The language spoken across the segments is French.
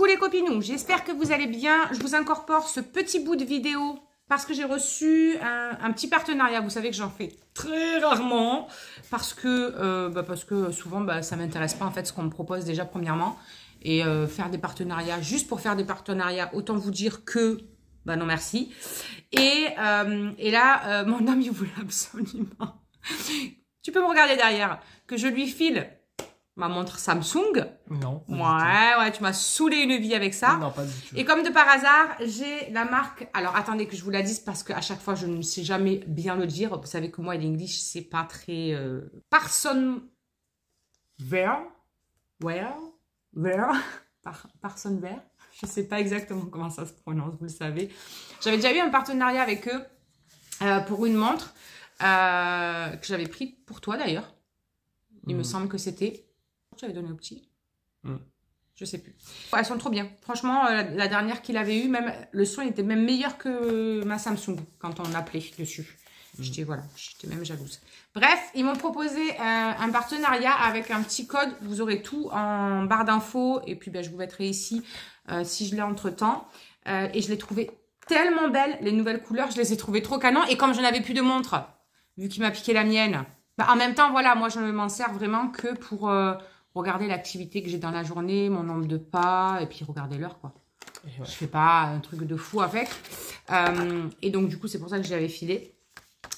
Coucou les copinous, j'espère que vous allez bien. Je vous incorpore ce petit bout de vidéo parce que j'ai reçu un petit partenariat. Vous savez que j'en fais très rarement parce que souvent ça m'intéresse pas en fait ce qu'on me propose déjà premièrement. Et faire des partenariats juste pour faire des partenariats, autant vous dire que bah non merci. Et là, mon homme il voulait absolument, tu peux me regarder derrière, que je lui file ma montre Samsung. Non. Ouais, tu m'as saoulé une vie avec ça. Non, pas du tout. Et comme de par hasard, j'ai la marque. Alors, attendez que je vous la dise parce qu'à chaque fois, je ne sais jamais bien le dire. Vous savez que moi, l'English, c'est pas très. Parson Wear. Je sais pas exactement comment ça se prononce, vous le savez. J'avais déjà eu un partenariat avec eux pour une montre que j'avais pris pour toi d'ailleurs. Il me semble que c'était. J'avais donné au petit. Je sais plus. Elles sont trop bien. Franchement, la dernière qu'il avait eue, même le son était même meilleur que ma Samsung quand on appelait dessus. J'étais même jalouse. Bref, ils m'ont proposé un partenariat avec un petit code. Vous aurez tout en barre d'infos. Et puis, je vous mettrai ici si je l'ai entre-temps. Et je l'ai trouvé tellement belle. Les nouvelles couleurs, je les ai trouvées trop canon. Et comme je n'avais plus de montre, vu qu'il m'a piqué la mienne, en même temps, voilà, moi, je ne m'en sers vraiment que pour regarder l'activité que j'ai dans la journée, mon nombre de pas, et puis regarder l'heure, quoi. Ouais. Je fais pas un truc de fou avec. Et donc, du coup, c'est pour ça que je l'avais filé.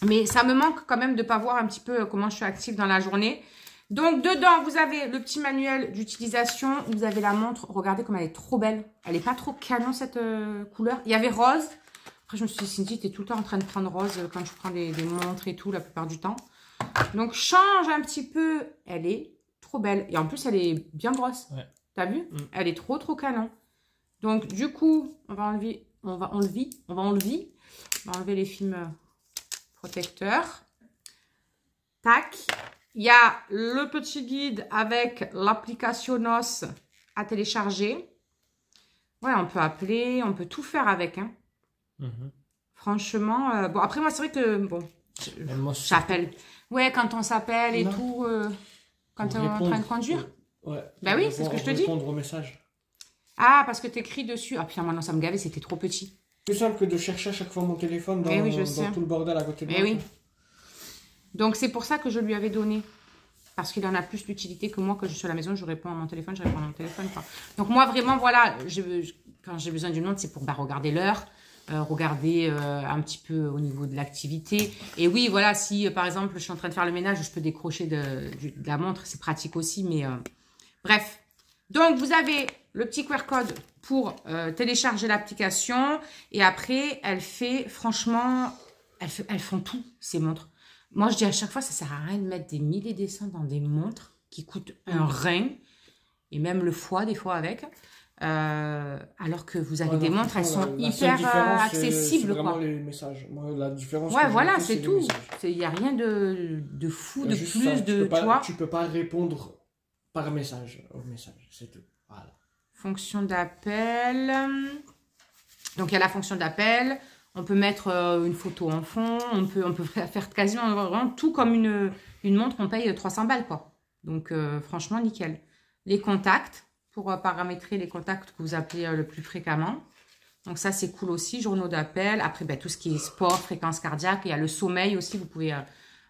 Mais ça me manque quand même de pas voir un petit peu comment je suis active dans la journée. Donc, dedans, vous avez le petit manuel d'utilisation. Vous avez la montre. Regardez comme elle est trop belle. Elle est pas trop canon, cette couleur. Il y avait rose. Après, je me suis dit, Cindy, t'es tout le temps en train de prendre rose quand je prends des montres et tout, la plupart du temps. Donc, change un petit peu. Elle est trop belle. Et en plus, elle est bien grosse. Ouais. T'as vu? Elle est trop canon. Donc, du coup, on va enlever les films protecteurs. Tac. Il y a le petit guide avec l'application NOS à télécharger. Ouais, on peut appeler, on peut tout faire avec. Hein. Franchement, bon, après, moi, c'est vrai que, bon, j'appelle. Ouais, quand on s'appelle et tout, quand on est en train de conduire. Ouais. Bah oui, c'est ce que je te dis. Répondre aux messages. Ah, parce que tu écris dessus. Ah, putain, maintenant, ça me gavait, c'était trop petit. Plus simple que de chercher à chaque fois mon téléphone dans tout le bordel à côté de moi. Oui. Donc, c'est pour ça que je lui avais donné. Parce qu'il en a plus d'utilité que moi, que je suis à la maison, je réponds à mon téléphone, quoi. Donc, moi, vraiment, voilà, quand j'ai besoin d'une montre, c'est pour regarder l'heure, regarder un petit peu au niveau de l'activité. Et oui, voilà, si, par exemple, je suis en train de faire le ménage, je peux décrocher de la montre, c'est pratique aussi, mais bref. Donc, vous avez le petit QR code pour télécharger l'application. Et après, elle fait, franchement, elles font tout, ces montres. Moi, je dis à chaque fois, ça sert à rien de mettre des milliers des cents dans des montres qui coûtent un rein. Et même le foie, des fois, avec. Alors que vous avez des montres, elles sont hyper accessibles. C'est vraiment les messages. Moi, la différence. Ouais, voilà, c'est tout. Il n'y a rien de fou, de plus, tu peux pas répondre par message au message, c'est tout. Voilà. Fonction d'appel. Donc, il y a la fonction d'appel. On peut mettre une photo en fond. On peut faire quasiment vraiment tout comme une montre. On paye 300 balles, quoi. Donc, franchement, nickel. Les contacts, pour paramétrer les contacts que vous appelez le plus fréquemment. Donc, ça, c'est cool aussi. Journaux d'appel. Après, tout ce qui est sport, fréquence cardiaque. Il y a le sommeil aussi. Vous pouvez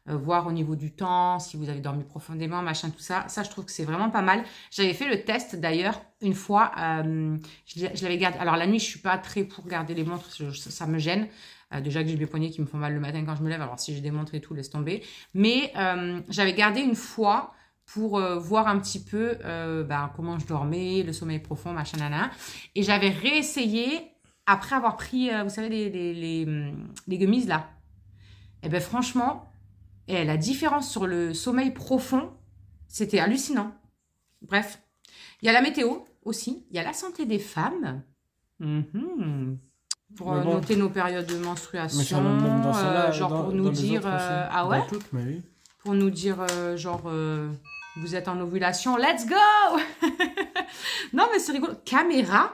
voir au niveau du temps, si vous avez dormi profondément, machin, tout ça. Ça, je trouve que c'est vraiment pas mal. J'avais fait le test, d'ailleurs, une fois. Je l'avais gardé. Alors, la nuit, je suis pas très pour garder les montres. Ça me gêne. Déjà que j'ai mes poignets qui me font mal le matin quand je me lève. Alors, si j'ai des montres et tout, laisse tomber. Mais j'avais gardé une fois pour voir un petit peu comment je dormais, le sommeil profond, machin, nana. Et j'avais réessayé après avoir pris, vous savez, les gummies, là. Et bien, franchement... Et la différence sur le sommeil profond, c'était hallucinant. Bref, il y a la météo aussi. Il y a la santé des femmes. Pour noter nos périodes de menstruation. Pour nous dire... ah ouais, pour nous dire, vous êtes en ovulation. Let's go. Non, mais c'est rigolo. Caméra.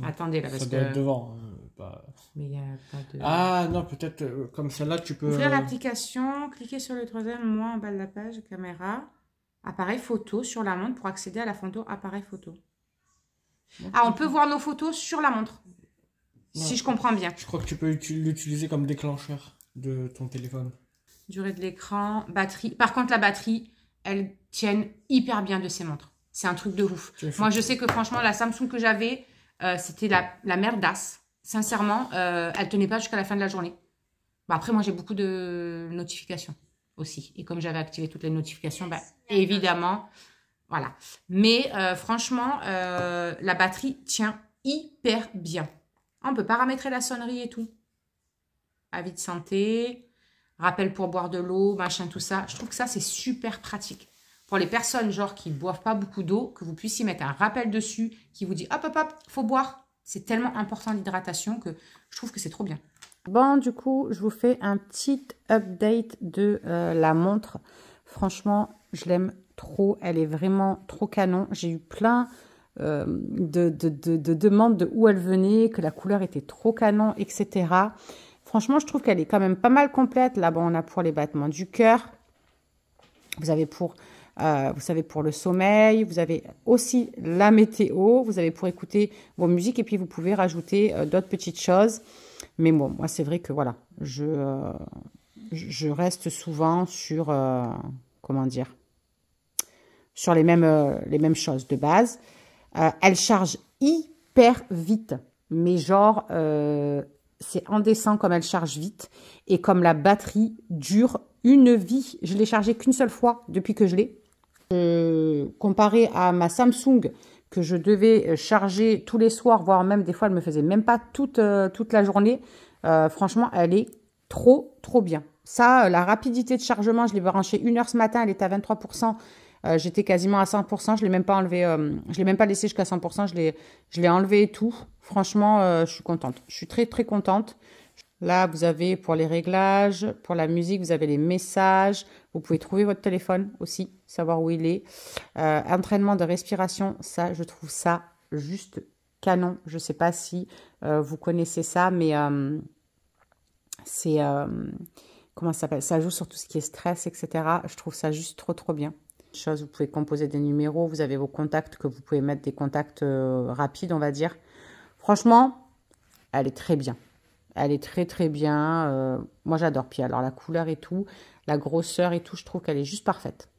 Attendez, là, parce ça doit être devant. pas... Mais il n'y a pas de... Ah non, peut-être comme celle-là, tu peux... Ouvrir l'application, cliquez sur le troisième moi en bas de la page, caméra, appareil photo sur la montre pour accéder à la photo appareil photo. Ah, on peut voir nos photos sur la montre, si je comprends bien. Je crois que tu peux l'utiliser comme déclencheur de ton téléphone. Durée de l'écran, batterie. Par contre, la batterie, elles tiennent hyper bien de ces montres. C'est un truc de ouf. Moi, je sais que franchement, la Samsung que j'avais, c'était la merdasse. Sincèrement, elle tenait pas jusqu'à la fin de la journée. Bon, après, moi, j'ai beaucoup de notifications aussi. Et comme j'avais activé toutes les notifications, bah, évidemment, voilà. Mais franchement, la batterie tient hyper bien. On peut paramétrer la sonnerie et tout. Avis de santé, rappel pour boire de l'eau, machin, tout ça. Je trouve que ça, c'est super pratique. Pour les personnes, genre, qui ne boivent pas beaucoup d'eau, que vous puissiez mettre un rappel dessus qui vous dit hop, hop, hop, faut boire. C'est tellement important l'hydratation que je trouve que c'est trop bien. Bon, du coup, je vous fais un petit update de la montre. Franchement, je l'aime trop. Elle est vraiment trop canon. J'ai eu plein de demandes de où elle venait, que la couleur était trop canon, etc. Franchement, je trouve qu'elle est quand même pas mal complète. Là, bon, on a pour les battements du cœur. Vous avez pour... vous savez, pour le sommeil, vous avez aussi la météo, vous avez pour écouter vos musiques et puis vous pouvez rajouter d'autres petites choses. Mais bon, moi, c'est vrai que voilà, je reste souvent sur, comment dire, sur les mêmes choses de base. Elle charge hyper vite, mais genre, c'est indécent comme elle charge vite et comme la batterie dure une vie. Je l'ai chargée qu'une seule fois depuis que je l'ai. Comparé à ma Samsung que je devais charger tous les soirs, voire même des fois elle me faisait même pas toute la journée, franchement elle est trop bien. Ça, la rapidité de chargement, je l'ai branchée 1 heure ce matin, elle était à 23%, j'étais quasiment à 100%, je l'ai même pas enlevé, je l'ai même pas laissé jusqu'à 100%, je l'ai enlevé et tout. Franchement, je suis contente, je suis très contente. Là, vous avez pour les réglages, pour la musique, vous avez les messages. Vous pouvez trouver votre téléphone aussi, savoir où il est. Entraînement de respiration, ça, je trouve ça juste canon. Je ne sais pas si vous connaissez ça, mais c'est... comment ça s'appelle? Ça joue sur tout ce qui est stress, etc. Je trouve ça juste trop bien. Chose, vous pouvez composer des numéros. Vous avez vos contacts que vous pouvez mettre des contacts rapides, on va dire. Franchement, elle est très bien. Elle est très bien. Moi, j'adore. Puis alors, la couleur et tout, la grosseur et tout, je trouve qu'elle est juste parfaite.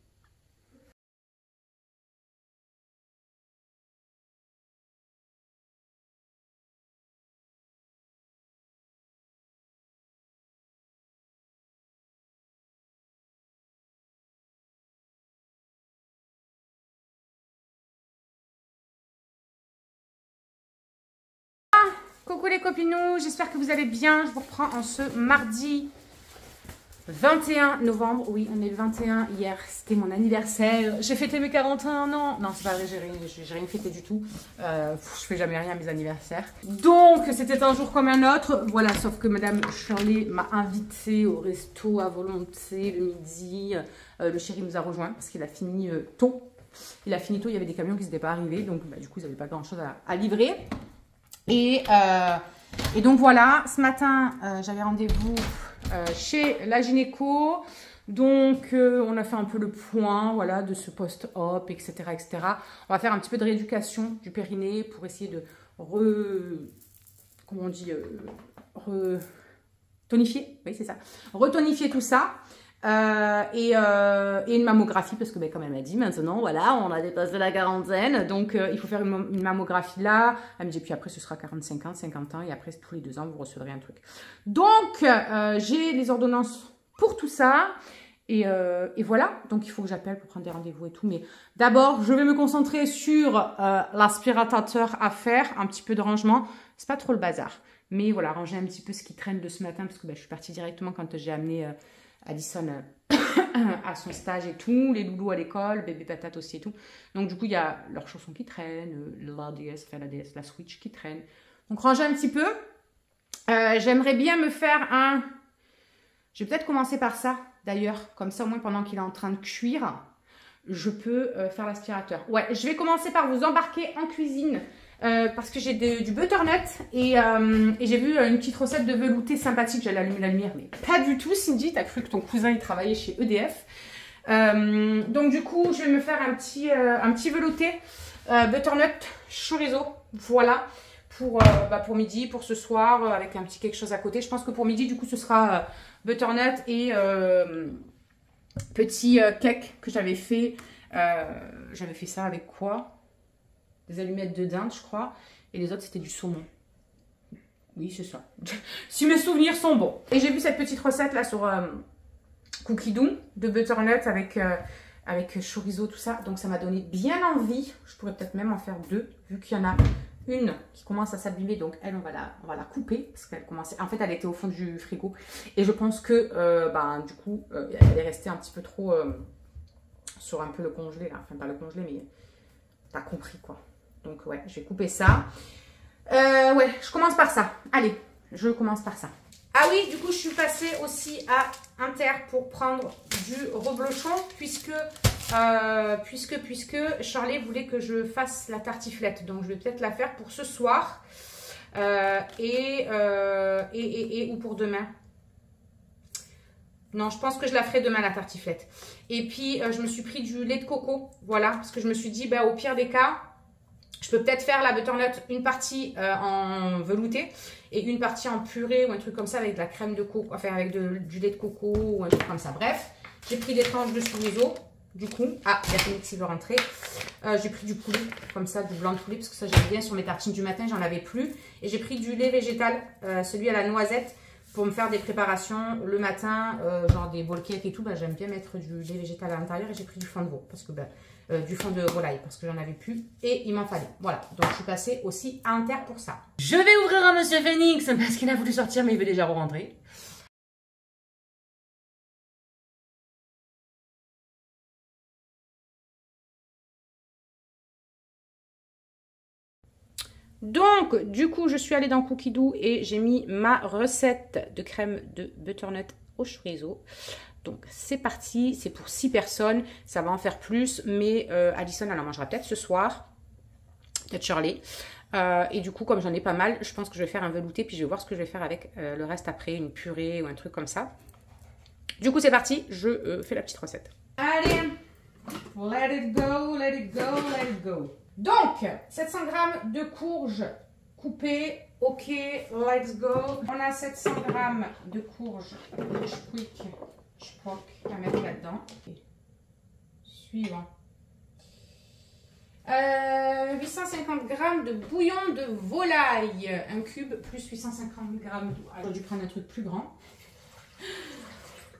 Coucou les copinous, j'espère que vous allez bien. Je vous reprends en ce mardi 21 novembre. Oui, on est le 21. Hier, c'était mon anniversaire. J'ai fêté mes 41 ans. Non, c'est pas vrai, j'ai rien fêté du tout. Je fais jamais rien à mes anniversaires. Donc, c'était un jour comme un autre. Voilà, sauf que Madame Shirley m'a invité au resto à volonté le midi. Le chéri nous a rejoints parce qu'il a fini tôt. Il a fini tôt, il y avait des camions qui n'étaient pas arrivés. Donc, du coup, ils n'avaient pas grand-chose à livrer. Et donc voilà, ce matin, j'avais rendez-vous chez la gynéco. Donc, on a fait un peu le point, voilà, de ce post-op, etc., etc. On va faire un petit peu de rééducation du périnée pour essayer de tonifier, oui, c'est ça. Retonifier tout ça. Et une mammographie parce que comme elle m'a dit maintenant voilà on a dépassé la quarantaine donc il faut faire une mammographie là. Elle me dit puis après ce sera 45 ans 50 ans et après tous les 2 ans vous recevrez un truc. Donc j'ai les ordonnances pour tout ça et voilà donc il faut que j'appelle pour prendre des rendez-vous et tout, mais d'abord je vais me concentrer sur l'aspirateur à faire, un petit peu de rangement, c'est pas trop le bazar mais voilà, ranger un petit peu ce qui traîne de ce matin parce que je suis partie directement quand j'ai amené Addison à son stage et tout, les loulous à l'école, bébé patate aussi et tout. Donc du coup, il y a leurs chaussons qui traînent, la Switch qui traîne. Donc ranger un petit peu. J'aimerais bien me faire un... Je vais peut-être commencer par ça, d'ailleurs. Comme ça, au moins, pendant qu'il est en train de cuire, je peux faire l'aspirateur. Ouais, je vais commencer par vous embarquer en cuisine parce que j'ai du butternut et j'ai vu une petite recette de velouté sympathique. J'allais allumer la lumière, mais pas du tout, Cindy. T'as cru que ton cousin il travaillait chez EDF. Donc du coup, je vais me faire un petit velouté butternut chorizo. Voilà, pour midi, pour ce soir, avec un petit quelque chose à côté. Je pense que pour midi, du coup, ce sera butternut et petit cake que j'avais fait. J'avais fait ça avec quoi? Des allumettes de dinde, je crois. Et les autres, c'était du saumon. Oui, c'est ça. Si mes souvenirs sont bons. Et j'ai vu cette petite recette là sur Cookie Dough de butternut avec chorizo, tout ça. Donc ça m'a donné bien envie. Je pourrais peut-être même en faire deux, vu qu'il y en a une qui commence à s'abîmer. Donc elle, on va la couper. Parce qu'elle commençait. En fait, elle était au fond du frigo. Et je pense que du coup, elle est restée un petit peu trop sur un peu le congelé. Là. Enfin, pas le congelé, mais t'as compris quoi. Donc ouais, je vais couper ça. Ouais, je commence par ça. Allez, je commence par ça. Ah oui, du coup, je suis passée aussi à Inter pour prendre du reblochon puisque Charlie voulait que je fasse la tartiflette. Donc, je vais peut-être la faire pour ce soir ou pour demain. Non, je pense que je la ferai demain, la tartiflette. Et puis, je me suis pris du lait de coco. Voilà, parce que je me suis dit, au pire des cas, je peux peut-être faire la butternut, une partie en velouté et une partie en purée ou un truc comme ça avec de la crème de coco, enfin avec du lait de coco ou un truc comme ça. Bref, j'ai pris des tranches de chorizo, du coup. Ah, il y a Félix qui veut rentrer. J'ai pris du poulet, comme ça, du blanc de poulet, parce que ça j'aime bien sur mes tartines du matin, j'en avais plus. Et j'ai pris du lait végétal, celui à la noisette, pour me faire des préparations le matin, genre des bowl cakes et tout. J'aime bien mettre du lait végétal à l'intérieur et j'ai pris du fond de veau, parce que du fond de volaille parce que j'en avais plus et il m'en fallait. Voilà, donc je suis passée aussi à Inter pour ça. Je vais ouvrir à Monsieur Phoenix parce qu'il a voulu sortir mais il veut déjà rentrer. Donc, du coup, je suis allée dans Cookie Dough et j'ai mis ma recette de crème de butternut au chorizo. Donc, c'est parti. C'est pour 6 personnes. Ça va en faire plus, mais Alison, elle en mangera peut-être ce soir. Peut-être Shirley. Et du coup, comme j'en ai pas mal, je pense que je vais faire un velouté, puis je vais voir ce que je vais faire avec le reste après, une purée ou un truc comme ça. Du coup, c'est parti. Je fais la petite recette. Allez, let it go, let it go, let it go. Donc, 700 g de courges coupées. Ok, let's go. On a 700 g de courges à mettre là-dedans. Suivant. 850 g de bouillon de volaille. Un cube plus 850 g d'eau. J'aurais dû prendre un truc plus grand.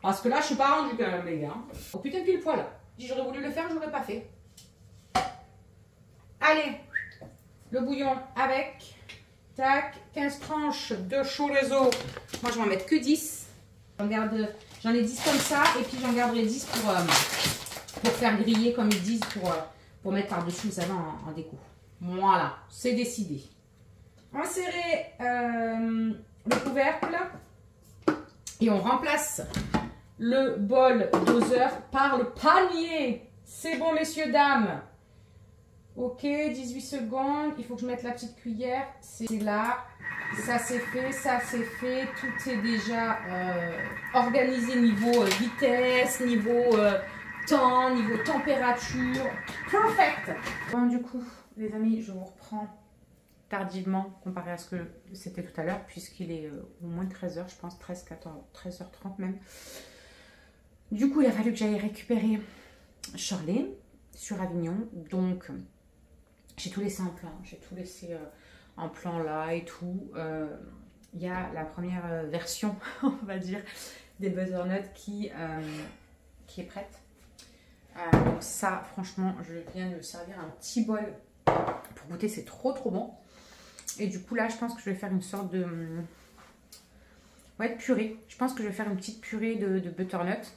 Parce que là, je suis pas rendue quand même, les gars. Oh putain, pile poil. Si j'aurais voulu le faire, je l'aurais pas fait. Allez, le bouillon avec, tac, 15 tranches de chorizo. Moi, je vais en mettre que 10. J'en ai 10 comme ça, et puis j'en garderai 10 pour faire griller, comme ils disent, pour mettre par-dessus, vous savez, en déco. Voilà, c'est décidé. Insérez le couvercle, et on remplace le bol doseur par le panier. C'est bon, messieurs, dames. Ok, 18 secondes. Il faut que je mette la petite cuillère. C'est là. Ça c'est fait, ça c'est fait. Tout est déjà organisé niveau vitesse, niveau temps, niveau température. Perfect. Bon, du coup, les amis, je vous reprends tardivement comparé à ce que c'était tout à l'heure, puisqu'il est au moins 13h, je pense, 13h30 même. Du coup, il a fallu que j'aille récupérer Shirley sur Avignon. Donc, j'ai tout laissé en plan. J'ai tout laissé en plan là et tout. Il y a la première version, on va dire, des butternuts qui est prête. Donc ça, franchement, je viens de me servir un petit bol pour goûter. C'est trop bon. Et du coup, là, je pense que je vais faire une sorte de purée. Je pense que je vais faire une petite purée de butternut.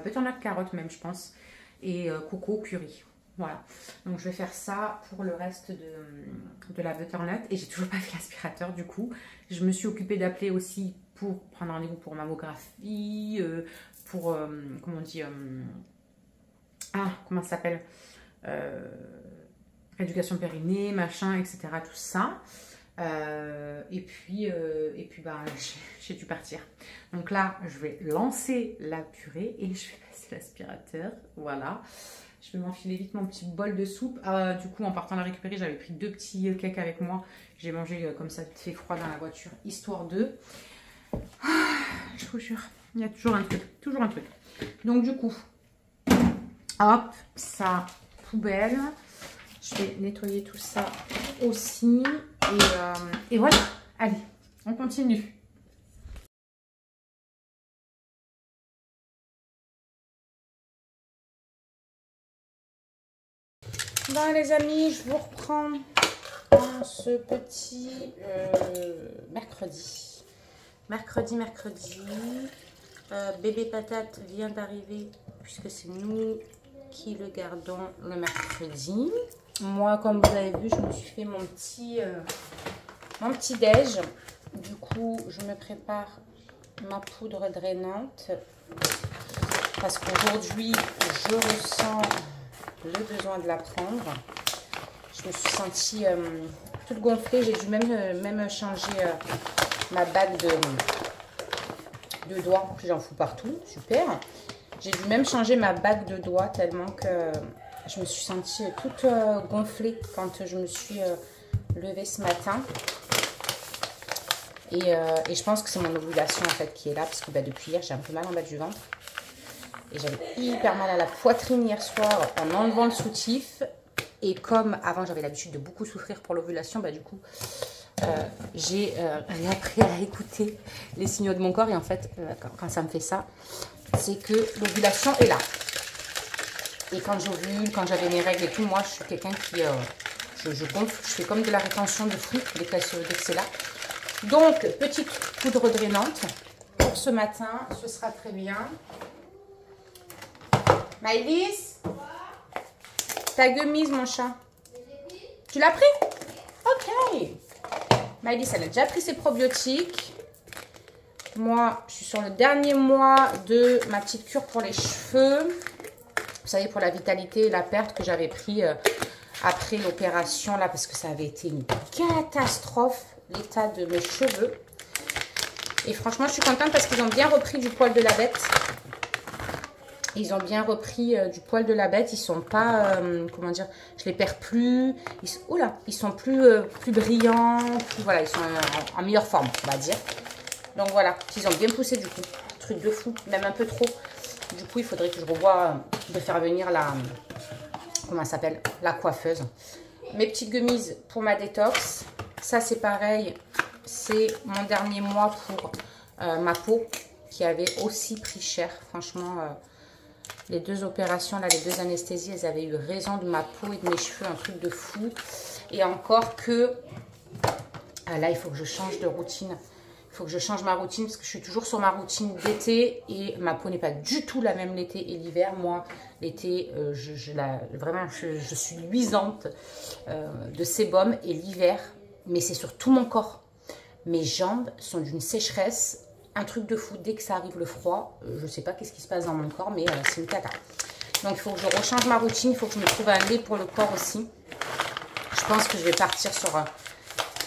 Butternut carotte même, je pense. Et coco curry. Voilà. Donc, je vais faire ça pour le reste de la butternut. Et j'ai toujours pas fait l'aspirateur, du coup. Je me suis occupée d'appeler aussi pour prendre rendez-vous pour mammographie, pour, comment on dit, comment ça s'appelle, rééducation périnée, machin, etc. Tout ça. Et puis bah, j'ai dû partir. Donc là, je vais lancer la purée et je vais passer l'aspirateur. Voilà. Je vais m'enfiler vite mon petit bol de soupe. Du coup, en partant la récupérer, j'avais pris 2 petits cakes avec moi. J'ai mangé comme ça, vite fait froid dans la voiture, histoire de... je vous jure, il y a toujours un truc. Toujours un truc. Donc du coup, hop, ça, poubelle. Je vais nettoyer tout ça aussi. Et voilà. Allez, on continue. Bon les amis, je vous reprends ce petit mercredi. Mercredi. Bébé patate vient d'arriver puisque c'est nous qui le gardons le mercredi. Moi, comme vous avez vu, je me suis fait mon petit déj. Du coup, je me prépare ma poudre drainante parce qu'aujourd'hui, je ressens le besoin de la prendre. Je me suis sentie toute gonflée. J'ai dû même changer ma bague de doigts. J'en fous partout, super. J'ai dû même changer ma bague de doigts tellement que je me suis sentie toute gonflée quand je me suis levée ce matin. Et je pense que c'est mon ovulation en fait qui est là parce que bah, depuis hier j'ai un peu mal en bas du ventre. Et j'avais hyper mal à la poitrine hier soir en enlevant le soutif. Et comme avant j'avais l'habitude de beaucoup souffrir pour l'ovulation, bah, du coup j'ai appris à écouter les signaux de mon corps. Et en fait quand ça me fait ça, c'est que l'ovulation est là. Et quand j'ovule, quand j'avais mes règles et tout, moi je suis quelqu'un qui je gonfle, je fais comme de la rétention de fruits dès que c'est là. Donc petite poudre drainante pour ce matin, ce sera très bien. Maëlys, ta gummise mon chat. Tu l'as pris? Ok. Maëlys elle a déjà pris ses probiotiques. Moi je suis sur le dernier mois de ma petite cure pour les cheveux. Vous savez, pour la vitalité et la perte que j'avais pris après l'opération là, parce que ça avait été une catastrophe, l'état de mes cheveux. Et franchement, je suis contente parce qu'ils ont bien repris du poil de la bête. Ils ont bien repris du poil de la bête. Ils sont pas, comment dire, je les perds plus. Ils sont plus brillants. Plus, voilà, ils sont en meilleure forme, on va dire. Donc voilà, ils ont bien poussé du coup. Truc de fou, même un peu trop. Du coup, il faudrait que je revoie de faire venir la... Comment elle s'appelle? La coiffeuse. Mes petites gummies pour ma détox. Ça, c'est pareil. C'est mon dernier mois pour ma peau qui avait aussi pris cher. Franchement, les 2 opérations, là, les 2 anesthésies, elles avaient eu raison de ma peau et de mes cheveux. Un truc de fou. Et encore que... là, il faut que je change de routine. Il faut que je change ma routine parce que je suis toujours sur ma routine d'été et ma peau n'est pas du tout la même l'été et l'hiver. Moi, l'été, vraiment, je suis luisante de sébum et l'hiver, mais c'est sur tout mon corps. Mes jambes sont d'une sécheresse, un truc de fou. Dès que ça arrive le froid, je ne sais pas qu'est-ce qui se passe dans mon corps, mais c'est une cata. Donc, il faut que je rechange ma routine. Il faut que je me trouve un lait pour le corps aussi. Je pense que je vais partir sur...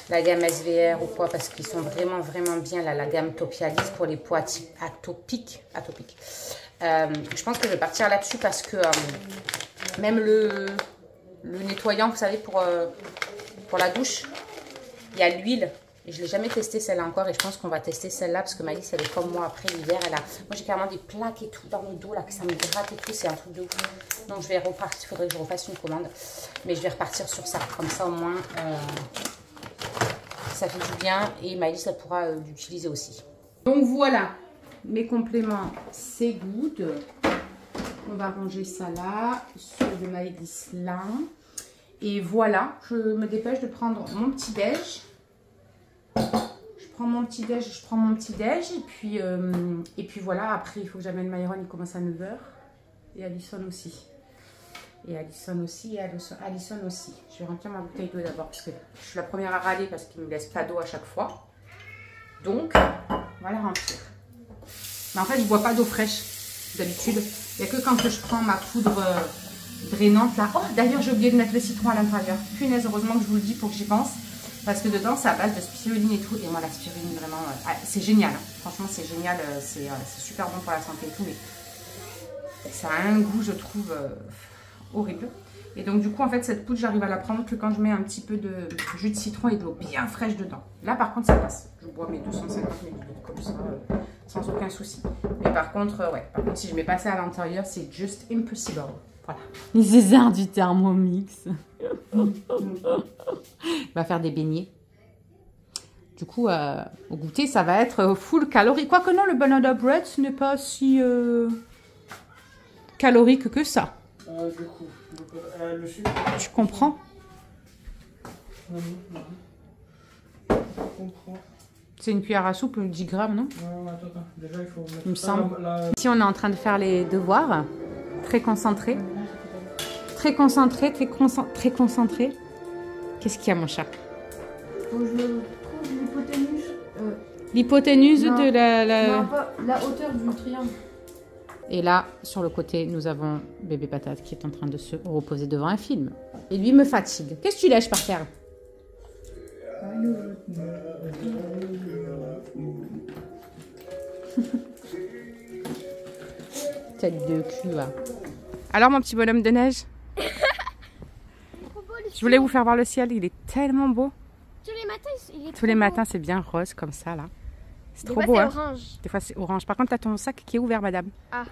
la gamme SVR ou quoi, parce qu'ils sont vraiment bien là, la gamme Topialis pour les peaux atopiques. Je pense que je vais partir là-dessus parce que même le nettoyant, vous savez, pour la douche, il y a l'huile. Je ne l'ai jamais testé celle-là encore et je pense qu'on va tester celle-là parce que Maëlys, elle est comme moi après l'hiver. Moi, j'ai carrément des plaques et tout dans le dos là, que ça me gratte et tout. C'est un truc de ouf. Donc, je vais repartir. Il faudrait que je refasse une commande. Mais je vais repartir sur ça. Comme ça, au moins... ça fait du bien et Maëlys elle pourra l'utiliser aussi. Donc voilà, mes compléments, c'est good. On va ranger ça là, ceux de Maëlys là. Et voilà, je me dépêche de prendre mon petit déj. Je prends mon petit déj et puis voilà, après il faut que j'amène Myron, il commence à 9 h. Et Alison aussi. Et Alison aussi, Alison aussi. Je vais remplir ma bouteille d'eau d'abord parce que je suis la première à râler parce qu'il ne me laisse pas d'eau à chaque fois. Donc, on va la remplir. Mais en fait, je ne bois pas d'eau fraîche d'habitude. Il n'y a que quand je prends ma poudre drainante là. Oh, d'ailleurs, j'ai oublié de mettre le citron à l'intérieur. Punaise, heureusement que je vous le dis pour que j'y pense. Parce que dedans, c'est à base de spiruline et tout. Et moi, la spiruline, vraiment, c'est génial. Hein. Franchement, c'est génial. C'est super bon pour la santé et tout. Mais ça a un goût, je trouve, horrible. Et donc, du coup, en fait, cette poudre, j'arrive à la prendre que quand je mets un petit peu de jus de citron et de l'eau bien fraîche dedans. Là, par contre, ça passe. Je bois mes 250 ml comme ça, sans aucun souci. Mais par contre, ouais, par contre, si je mets pas ça à l'intérieur, c'est just impossible. Voilà. Les César du Thermomix. Il va faire des beignets. Du coup, au goûter, ça va être full calories. Quoique non, le banana bread, ce n'est pas si calorique que ça. Du coup, le sucre. Tu comprends? Je comprends. C'est une cuillère à soupe, 10 grammes, non? Non, attends. Déjà, il faut mettre. Il me semble. Ici, on est en train de faire les devoirs. Très concentré. Très concentré, très concentré. Qu'est-ce qu'il y a, mon chat? Faut que je trouve l'hypoténuse. L'hypoténuse Non. de Non, pas la hauteur du triangle. Et là, sur le côté, nous avons bébé patate qui est en train de se reposer devant un film. Et lui me fatigue. Qu'est-ce que tu lèches par terre? Tête de cul, là. Alors, mon petit bonhomme de neige? Je voulais vous faire voir le ciel, il est tellement beau. Tous les matins, il est Tous les matins, c'est bien rose comme ça, là. C'est trop Des beau, fois, hein. c'est orange. Des fois, c'est orange. Par contre, t'as ton sac qui est ouvert, madame. Ah.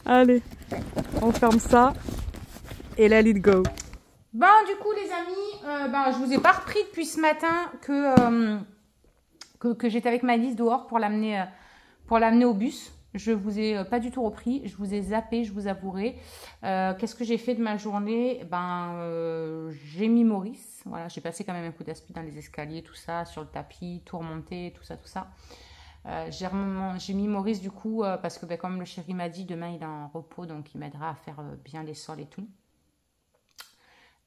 Allez, on ferme ça. Et let it go. Bon, du coup, les amis, je vous ai pas repris depuis ce matin que j'étais avec ma Lise dehors pour l'amener au bus. Je vous ai pas du tout repris. Je vous ai zappé, je vous avouerai. Qu'est-ce que j'ai fait de ma journée? J'ai mis Maurice. Voilà, j'ai passé quand même un coup d'aspi dans les escaliers, tout ça, sur le tapis, tout remonté, tout ça. J'ai mis Maurice du coup parce que comme le chéri m'a dit, demain il est en repos, donc il m'aidera à faire bien les sols et tout.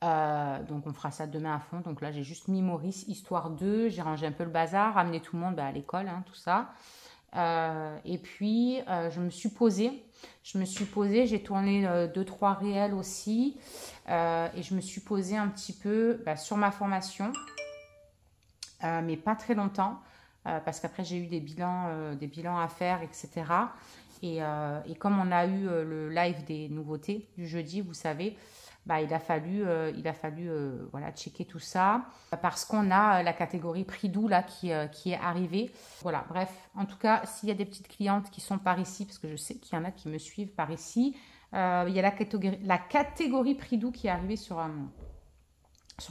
Donc on fera ça demain à fond. Donc là j'ai juste mis Maurice histoire de, j'ai rangé un peu le bazar, ramené tout le monde à l'école, hein, tout ça. Et puis je me suis posée, j'ai tourné 2-3 réels aussi et je me suis posée un petit peu sur ma formation, mais pas très longtemps. Parce qu'après j'ai eu des bilans à faire, etc. Et comme on a eu le live des nouveautés du jeudi, vous savez, il a fallu voilà, checker tout ça parce qu'on a la catégorie prix doux là qui est arrivée. Voilà, bref, en tout cas, s'il y a des petites clientes qui sont par ici, parce que je sais qu'il y en a qui me suivent par ici, il y a la catégorie prix doux qui est arrivée sur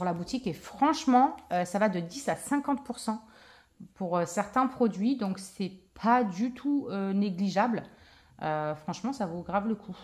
la boutique et franchement, ça va de 10 à 50%. Pour certains produits, donc c'est pas du tout négligeable. Franchement, ça vaut grave le coup.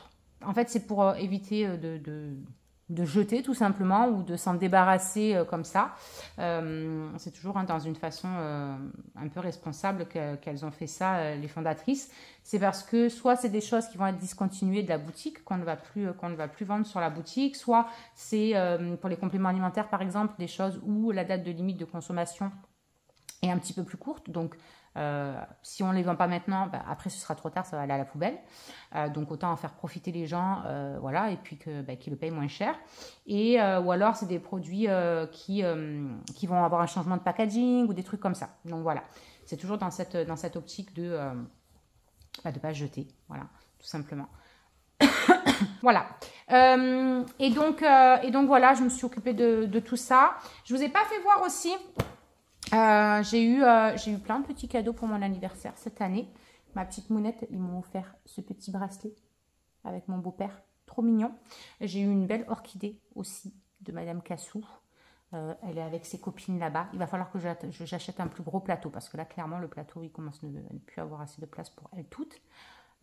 En fait, c'est pour éviter de jeter tout simplement ou de s'en débarrasser comme ça. C'est toujours dans une façon un peu responsable qu'elles ont fait ça, les fondatrices. C'est parce que soit c'est des choses qui vont être discontinuées de la boutique, qu'on ne va plus vendre sur la boutique, soit c'est pour les compléments alimentaires par exemple, des choses où la date de limite de consommation est un petit peu plus courte, donc si on ne les vend pas maintenant, après ce sera trop tard, ça va aller à la poubelle, donc autant en faire profiter les gens, voilà, et puis qu'ils le payent moins cher, et ou alors c'est des produits qui vont avoir un changement de packaging ou des trucs comme ça, donc voilà, c'est toujours dans cette optique de pas jeter, voilà, tout simplement. Voilà. Et donc voilà, je me suis occupée de tout ça. Je vous ai pas fait voir aussi. J'ai eu plein de petits cadeaux pour mon anniversaire cette année. Ma petite mounette, ils m'ont offert ce petit bracelet avec mon beau-père. Trop mignon. J'ai eu une belle orchidée aussi de Madame Cassou. Elle est avec ses copines là-bas. Il va falloir que j'achète un plus gros plateau parce que là, clairement, le plateau, il commence à ne plus avoir assez de place pour elles toutes.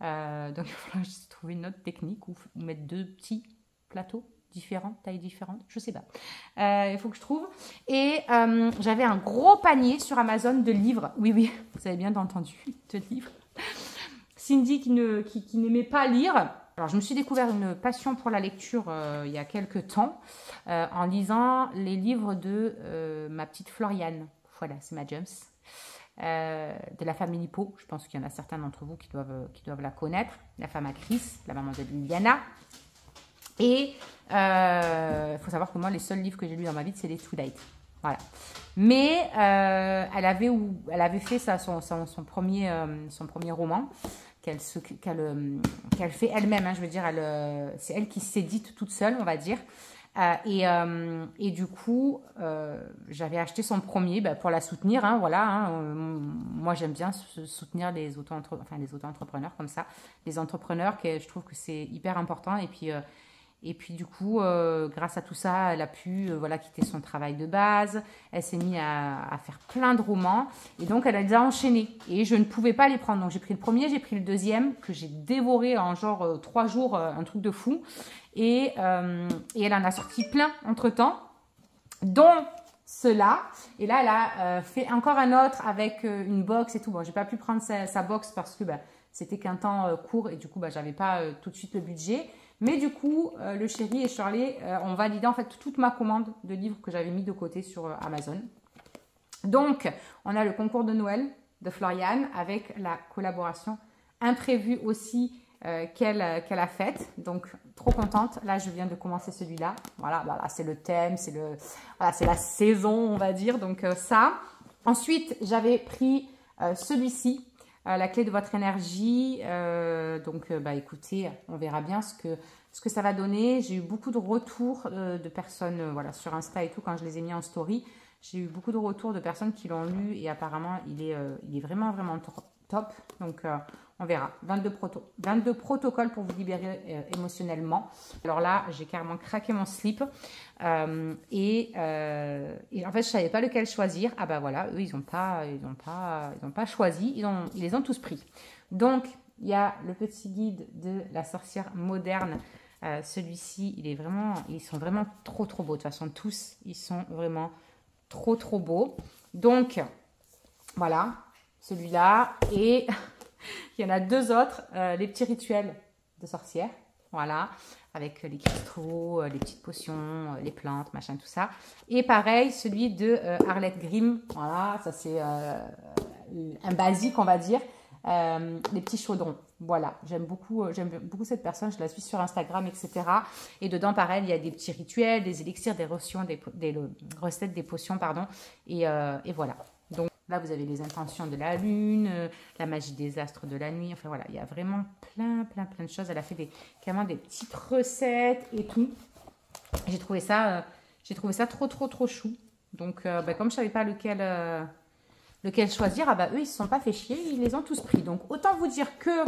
Donc, il va falloir que je trouve une autre technique ou mettre 2 petits plateaux différentes, tailles différentes, je sais pas. Il faut que je trouve. Et j'avais un gros panier sur Amazon de livres. Oui, vous avez bien entendu, de livres. Cindy qui n'aimait pas lire. Alors, je me suis découvert une passion pour la lecture il y a quelques temps en lisant les livres de ma petite Floriane. Voilà, c'est ma James. de la famille Lipo. Je pense qu'il y en a certains d'entre vous qui doivent la connaître. La femme à Chris, la maman de Liliana. Et il faut savoir que moi, les seuls livres que j'ai lus dans ma vie, c'est les Twilight. Voilà. Mais elle avait fait ça, son premier roman qu'elle fait elle-même. Hein, je veux dire, c'est elle qui s'édite toute seule, on va dire. Et du coup, j'avais acheté son premier pour la soutenir. Hein, voilà, hein, moi, j'aime bien soutenir les auto-entrepreneurs comme ça. Les entrepreneurs, je trouve que c'est hyper important. Et puis du coup, grâce à tout ça, elle a pu quitter son travail de base. Elle s'est mise à faire plein de romans. Et donc, elle les a enchaînés. Et je ne pouvais pas les prendre. Donc, j'ai pris le premier, j'ai pris le deuxième, que j'ai dévoré en genre 3 jours, un truc de fou. Et elle en a sorti plein entre-temps, dont cela. Et là, elle a fait encore un autre avec une box et tout. Bon, j'ai pas pu prendre sa box parce que c'était qu'un temps court. Et du coup, j'avais pas tout de suite le budget. Mais du coup, le chéri et Shirley ont validé en fait toute ma commande de livres que j'avais mis de côté sur Amazon. Donc, on a le concours de Noël de Floriane avec la collaboration imprévue aussi qu'elle a faite. Donc, trop contente. Là, je viens de commencer celui-là. Voilà, c'est le thème, c'est la saison, on va dire. Donc, ça. Ensuite, j'avais pris celui-ci. La clé de votre énergie, écoutez, on verra bien ce que ça va donner. J'ai eu beaucoup de retours de personnes sur Insta et tout, quand je les ai mis en story. J'ai eu beaucoup de retours de personnes qui l'ont lu et apparemment, il est vraiment, vraiment top. Donc, on verra. 22 protocoles pour vous libérer émotionnellement. Alors là, j'ai carrément craqué mon slip. Et en fait, je ne savais pas lequel choisir. Ah bah voilà, eux, ils n'ont pas choisi. Ils les ont tous pris. Donc, il y a le petit guide de la sorcière moderne. Celui-ci, ils sont vraiment trop, trop beaux. De toute façon, tous, ils sont vraiment trop, trop beaux. Donc, voilà, celui-là. Et il y en a 2 autres, les petits rituels de sorcière. Voilà, avec les cristaux, les petites potions, les plantes, machin, tout ça. Et pareil, celui de Arlette Grimm. Voilà, ça c'est un basique, on va dire. Les petits chaudrons. Voilà, j'aime beaucoup cette personne. Je la suis sur Instagram, etc. Et dedans, pareil, il y a des petits rituels, des élixirs, des recettes, des potions, pardon. Et voilà. Donc là, vous avez les intentions de la lune, la magie des astres de la nuit. Enfin voilà, il y a vraiment plein de choses. Elle a fait carrément des petites recettes et tout. J'ai trouvé ça trop chou. Donc comme je savais pas lequel choisir, eux ils se sont pas fait chier, ils les ont tous pris. Donc autant vous dire que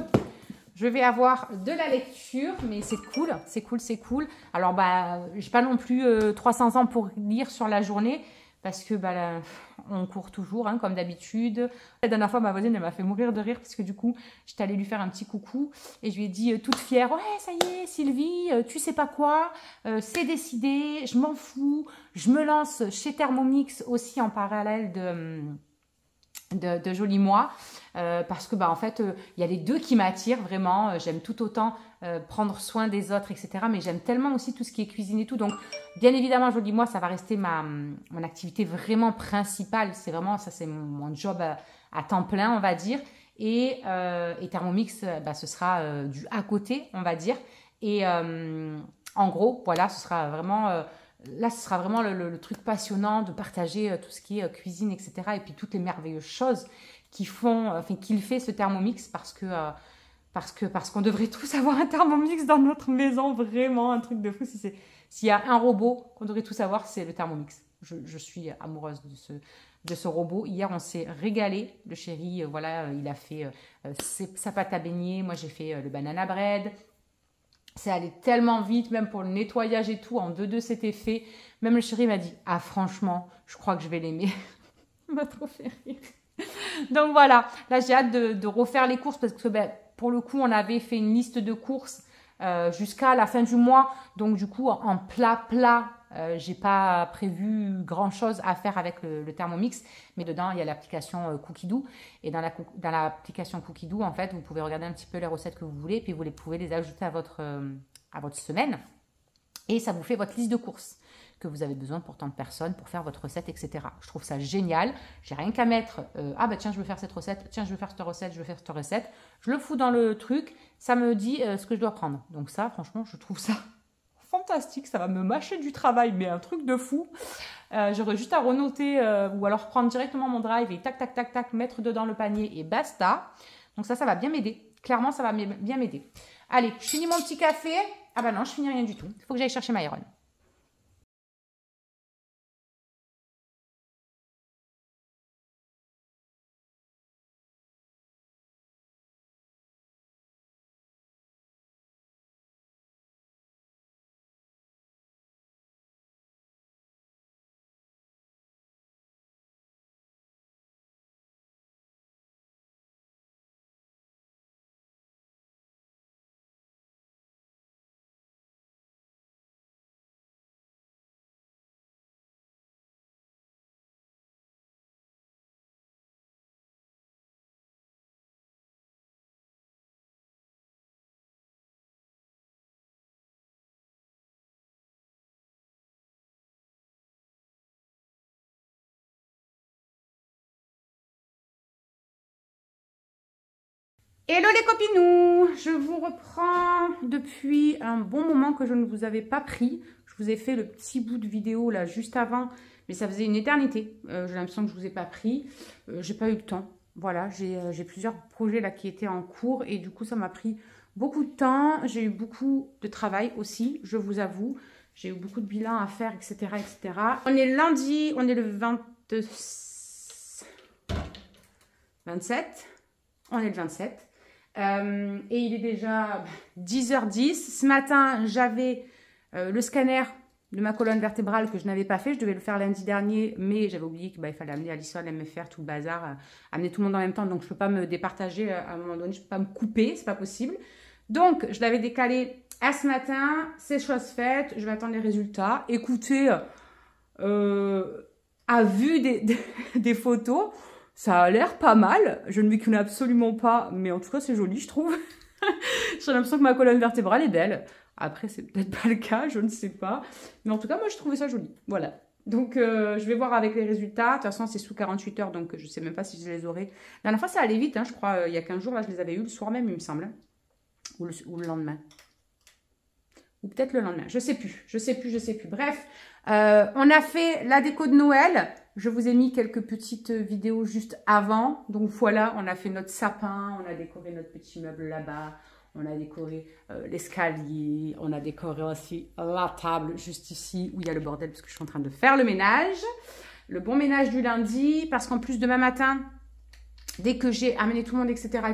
je vais avoir de la lecture, mais c'est cool. Alors j'ai pas non plus 300 ans pour lire sur la journée. Parce que on court toujours, hein, comme d'habitude. La dernière fois, ma voisine, elle m'a fait mourir de rire parce que du coup, j'étais allée lui faire un petit coucou et je lui ai dit toute fière, ouais, ça y est, Sylvie, tu sais pas quoi, c'est décidé, je m'en fous. Je me lance chez Thermomix aussi en parallèle de Joli Moi parce que en fait il y a les deux qui m'attirent vraiment. J'aime tout autant prendre soin des autres, etc., mais j'aime tellement aussi tout ce qui est cuisine et tout. Donc bien évidemment Joli Moi, ça va rester mon activité vraiment principale. C'est vraiment ça, c'est mon job à temps plein, on va dire. Et Thermomix, ce sera du à côté, on va dire. Et en gros, voilà, ce sera vraiment là, ce sera vraiment le truc passionnant de partager tout ce qui est cuisine, etc. Et puis toutes les merveilleuses choses qu'il fait ce Thermomix parce qu'on devrait tous avoir un Thermomix dans notre maison, vraiment un truc de fou. S'il y a un robot qu'on devrait tous avoir, c'est le Thermomix. Je suis amoureuse de ce robot. Hier, on s'est régalé. Le chéri, il a fait sa pâte à beignet. Moi, j'ai fait le banana bread. C'est allé tellement vite, même pour le nettoyage et tout. En 2-2, c'était fait. Même le chéri m'a dit « Ah, franchement, je crois que je vais l'aimer. » Il m'a trop fait rire. Donc voilà, là, j'ai hâte de refaire les courses parce que pour le coup, on avait fait une liste de courses jusqu'à la fin du mois. Donc du coup, en plat, j'ai pas prévu grand-chose à faire avec le Thermomix. Mais dedans, il y a l'application Cookidoo. Et dans l'application Cookidoo, en fait, vous pouvez regarder un petit peu les recettes que vous voulez. Puis vous pouvez les ajouter à votre semaine. Et ça vous fait votre liste de courses que vous avez besoin pour tant de personnes, pour faire votre recette, etc. Je trouve ça génial. J'ai rien qu'à mettre, ah bah tiens, je veux faire cette recette, tiens, je veux faire cette recette, je veux faire cette recette. Je le fous dans le truc, ça me dit ce que je dois prendre. Donc ça, franchement, je trouve ça fantastique. Ça va me mâcher du travail, mais un truc de fou. J'aurais juste à renoter ou alors prendre directement mon drive et tac, tac, tac, tac, mettre dedans le panier et basta. Donc ça va bien m'aider. Clairement, ça va bien m'aider. Allez, je finis mon petit café. Ah bah non, je finis rien du tout. Il faut que j'aille chercher Myron. Hello les copinous, je vous reprends depuis un bon moment que je ne vous avais pas pris. Je vous ai fait le petit bout de vidéo là juste avant, mais ça faisait une éternité. J'ai l'impression que je ne vous ai pas pris. J'ai pas eu le temps. Voilà, j'ai plusieurs projets là qui étaient en cours et du coup ça m'a pris beaucoup de temps. J'ai eu beaucoup de travail aussi, je vous avoue. J'ai eu beaucoup de bilans à faire, etc., etc. On est lundi, on est le 27. On est le 27. Et il est déjà 10h10. Ce matin, j'avais le scanner de ma colonne vertébrale que je n'avais pas fait. Je devais le faire lundi dernier, mais j'avais oublié qu'il fallait amener Alison, MFR, tout le bazar, amener tout le monde en même temps. Donc, je ne peux pas me départager à un moment donné. Je ne peux pas me couper, c'est pas possible. Donc, je l'avais décalé à ce matin. C'est chose faite. Je vais attendre les résultats. Écoutez, à vue des photos, ça a l'air pas mal. Je ne m'y connais absolument pas, mais en tout cas, c'est joli, je trouve. J'ai l'impression que ma colonne vertébrale est belle. Après, c'est peut-être pas le cas, je ne sais pas. Mais en tout cas, moi, je trouvais ça joli. Voilà. Donc, je vais voir avec les résultats. De toute façon, c'est sous 48 heures, donc je ne sais même pas si je les aurai. La dernière fois, ça allait vite, hein, je crois. Il y a 15 jours, là, je les avais eus le soir même, il me semble. Hein. Ou le lendemain. Ou peut-être le lendemain. Je sais plus. Bref, on a fait la déco de Noël. Je vous ai mis quelques petites vidéos juste avant. Donc voilà, on a fait notre sapin, on a décoré notre petit meuble là-bas, on a décoré l'escalier, on a décoré aussi la table juste ici où il y a le bordel parce que je suis en train de faire le ménage. Le bon ménage du lundi parce qu'en plus demain matin, dès que j'ai amené tout le monde, etc.,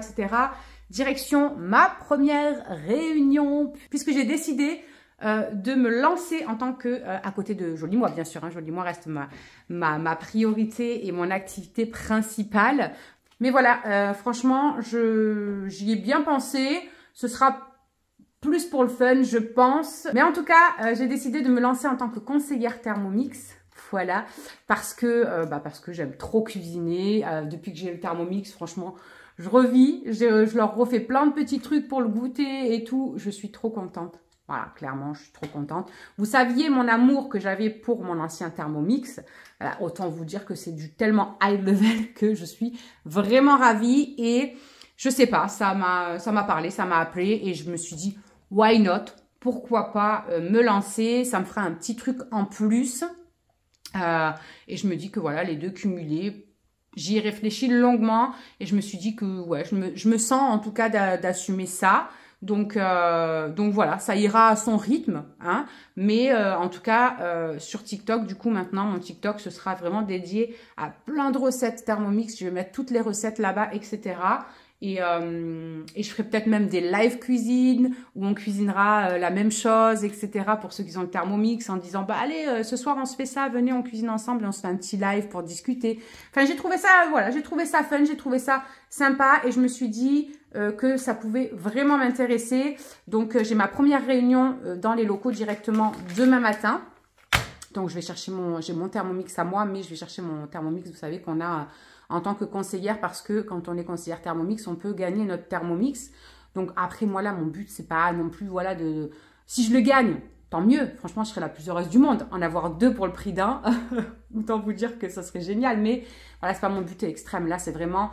direction ma première réunion puisque j'ai décidé de me lancer en tant que, à côté de Joli Moi, bien sûr, hein, Joli Moi reste ma priorité et mon activité principale. Mais voilà, franchement, j'y ai bien pensé. Ce sera plus pour le fun, je pense. Mais en tout cas, j'ai décidé de me lancer en tant que conseillère Thermomix. Voilà, parce que j'aime trop cuisiner. Depuis que j'ai le Thermomix, franchement, je revis. Je leur refais plein de petits trucs pour le goûter et tout. Je suis trop contente. Voilà, clairement, je suis trop contente. Vous saviez mon amour que j'avais pour mon ancien Thermomix. Voilà, autant vous dire que c'est du tellement high level que je suis vraiment ravie. Et je sais pas, ça m'a parlé, ça m'a appelé et je me suis dit, why not? Pourquoi pas me lancer? Ça me fera un petit truc en plus. Et je me dis que voilà, les deux cumulés, j'y ai réfléchi longuement et je me suis dit que ouais, je me sens en tout cas d'assumer ça. Donc voilà, ça ira à son rythme, hein. Mais en tout cas, sur TikTok, du coup, maintenant, mon TikTok, ce sera vraiment dédié à plein de recettes Thermomix. Je vais mettre toutes les recettes là-bas, etc. Et je ferai peut-être même des live cuisine où on cuisinera la même chose, etc. pour ceux qui ont le Thermomix en disant, bah allez, ce soir, on se fait ça, venez, on cuisine ensemble et on se fait un petit live pour discuter. Enfin, j'ai trouvé ça, voilà, j'ai trouvé ça fun, j'ai trouvé ça sympa et je me suis dit que ça pouvait vraiment m'intéresser. Donc, j'ai ma première réunion dans les locaux directement demain matin. Donc, je vais chercher j'ai mon Thermomix à moi, mais je vais chercher mon Thermomix, vous savez, qu'on a en tant que conseillère, parce que quand on est conseillère Thermomix, on peut gagner notre Thermomix. Donc, après, moi, là, mon but, c'est pas non plus, voilà, si je le gagne, tant mieux. Franchement, je serais la plus heureuse du monde. En avoir 2 pour le prix d'un, autant vous dire que ça serait génial. Mais voilà, c'est pas mon but extrême. Là, c'est vraiment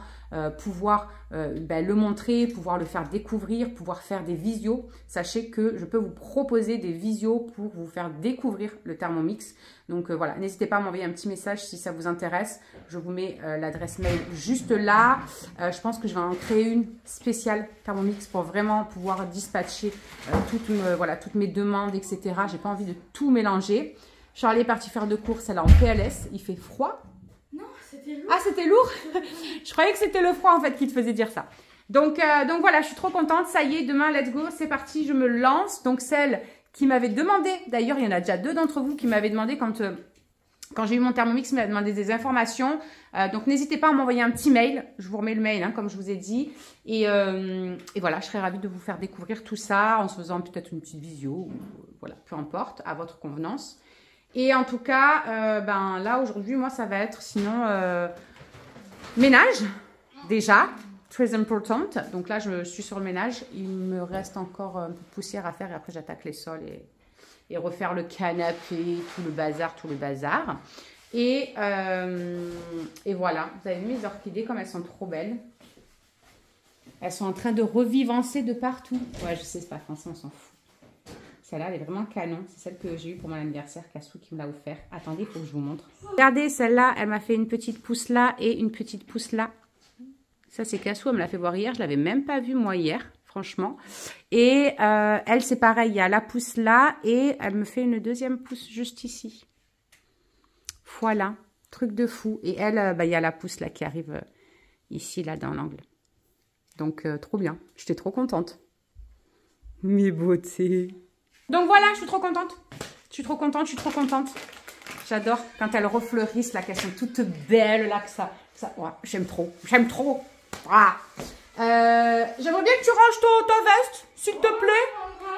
pouvoir le montrer, pouvoir le faire découvrir, pouvoir faire des visios. Sachez que je peux vous proposer des visios pour vous faire découvrir le Thermomix. Donc voilà, n'hésitez pas à m'envoyer un petit message si ça vous intéresse. Je vous mets l'adresse mail juste là. Je pense que je vais en créer une spéciale Thermomix pour vraiment pouvoir dispatcher toutes mes demandes, etc. J'ai pas envie de tout mélanger. Charlie est parti faire de courses, elle est en PLS. Il fait froid. Non, c'était lourd. Ah, c'était lourd. Je croyais que c'était le froid en fait qui te faisait dire ça. Donc voilà, je suis trop contente. Ça y est, demain, let's go, c'est parti, je me lance. Donc celle qui m'avait demandé, d'ailleurs, il y en a déjà 2 d'entre vous qui m'avaient demandé quand j'ai eu mon Thermomix, il m'a demandé des informations. Donc n'hésitez pas à m'envoyer un petit mail. Je vous remets le mail, hein, comme je vous ai dit. Et voilà, je serais ravie de vous faire découvrir tout ça en se faisant peut-être une petite visio. Ou, voilà, peu importe, à votre convenance. Et en tout cas, là, aujourd'hui, moi, ça va être sinon ménage, déjà, très important. Donc là, je suis sur le ménage. Il me reste encore un peu de poussière à faire et après, j'attaque les sols et refaire le canapé, tout le bazar. Et voilà, vous avez vu mes orchidées comme elles sont trop belles. Elles sont en train de revivancer de partout. Ouais, je sais, c'est pas français, on s'en fout. Celle-là, elle est vraiment canon. C'est celle que j'ai eue pour mon anniversaire, Cassou qui me l'a offert. Attendez, il faut que je vous montre. Regardez, celle-là, elle m'a fait une petite pousse là et une petite pousse là. Ça, c'est Cassou, elle me l'a fait voir hier. Je l'avais même pas vue, moi, hier, franchement. Et elle, c'est pareil. Il y a la pousse là et elle me fait une deuxième pousse juste ici. Voilà, truc de fou. Et elle, il y a la pousse là qui arrive ici, là, dans l'angle. Donc, trop bien. J'étais trop contente. Mes beautés. Donc voilà, je suis trop contente. J'adore quand elles refleurissent, là, qu'elles sont toutes belles, là, que ça ouais, j'aime trop. Ah. J'aimerais bien que tu ranges ta veste, s'il te plaît.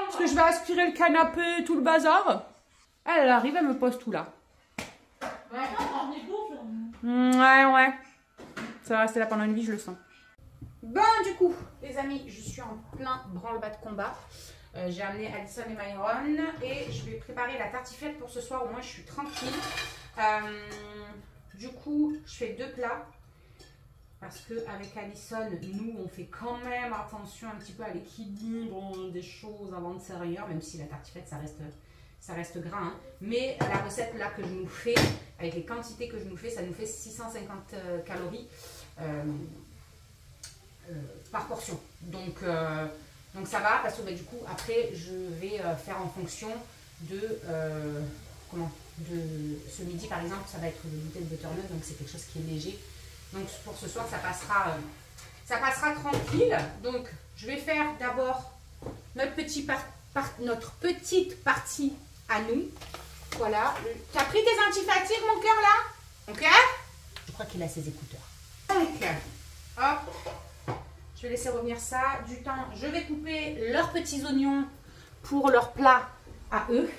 Parce que je vais aspirer le canapé, tout le bazar. Elle arrive, elle me pose tout là. Ouais. Ça va rester là pendant une vie, je le sens. Bon, du coup, les amis, je suis en plein branle-bas de combat. J'ai amené Addison et Myron et je vais préparer la tartiflette pour ce soir. Au moins, je suis tranquille. Du coup, je fais 2 plats parce qu'avec Addison, nous, on fait quand même attention un petit peu à l'équilibre des choses avant de servir, même si la tartiflette, ça reste gras. Hein. Mais la recette là que je nous fais, avec les quantités que je nous fais, ça nous fait 650 calories par portion. Donc ça va parce que du coup après je vais faire en fonction de ce midi par exemple, ça va être une bouteille de butternut, donc c'est quelque chose qui est léger. Donc pour ce soir ça passera tranquille. Donc je vais faire d'abord notre petite partie à nous. Voilà. T'as pris tes antifatigues mon cœur là? Ok? Je crois qu'il a ses écouteurs. Donc hop. Je vais laisser revenir ça. Du temps, je vais couper leurs petits oignons pour leur plat à eux.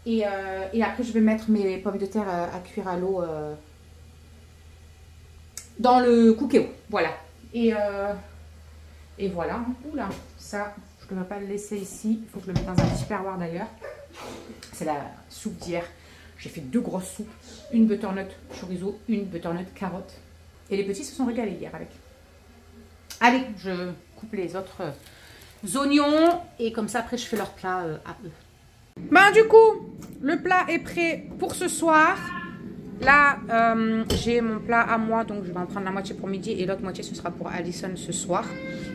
Et après, je vais mettre mes pommes de terre à cuire à l'eau dans le cookéo. Voilà. Et voilà. Oula, ça, je ne devrais pas le laisser ici. Il faut que je le mette dans un petit perroir d'ailleurs. C'est la soupe d'hier. J'ai fait 2 grosses soupes. Une butternut chorizo, une butternut carotte. Et les petits se sont régalés hier avec. Allez, je coupe les autres oignons et comme ça après je fais leur plat à eux. Ben du coup, le plat est prêt pour ce soir. Là, j'ai mon plat à moi, donc je vais en prendre la moitié pour midi et l'autre moitié ce sera pour Addison ce soir.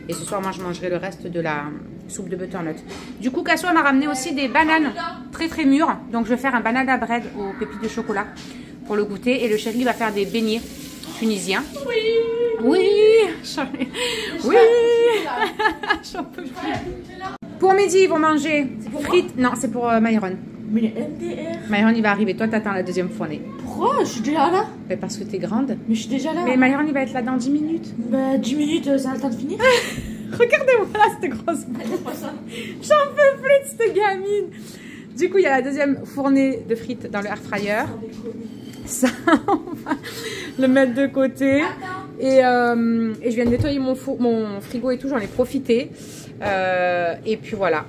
Et ce soir, moi je mangerai le reste de la soupe de butternut. Du coup, Cassou m'a ramené aussi des bananes très mûres. Donc je vais faire un banana bread aux pépites de chocolat pour le goûter. Et le chéri va faire des beignets tunisiens. Oui, j'en peux plus. Pour midi, ils vont manger frites. Non, c'est pour Myron. Mais MDR. Myron, il va arriver. Toi, t'attends la deuxième fournée. Pourquoi? Je suis déjà là. Mais parce que t'es grande. Mais je suis déjà là. Mais Myron, il va être là dans 10 minutes. Bah, 10 minutes, ça a le temps de finir. Regardez-moi là, cette grosse boule. J'en peux plus de cette gamine. Du coup, il y a la deuxième fournée de frites dans le air fryer. Ça, on va le mettre de côté. Et je viens de nettoyer mon frigo et tout, j'en ai profité. Et puis voilà.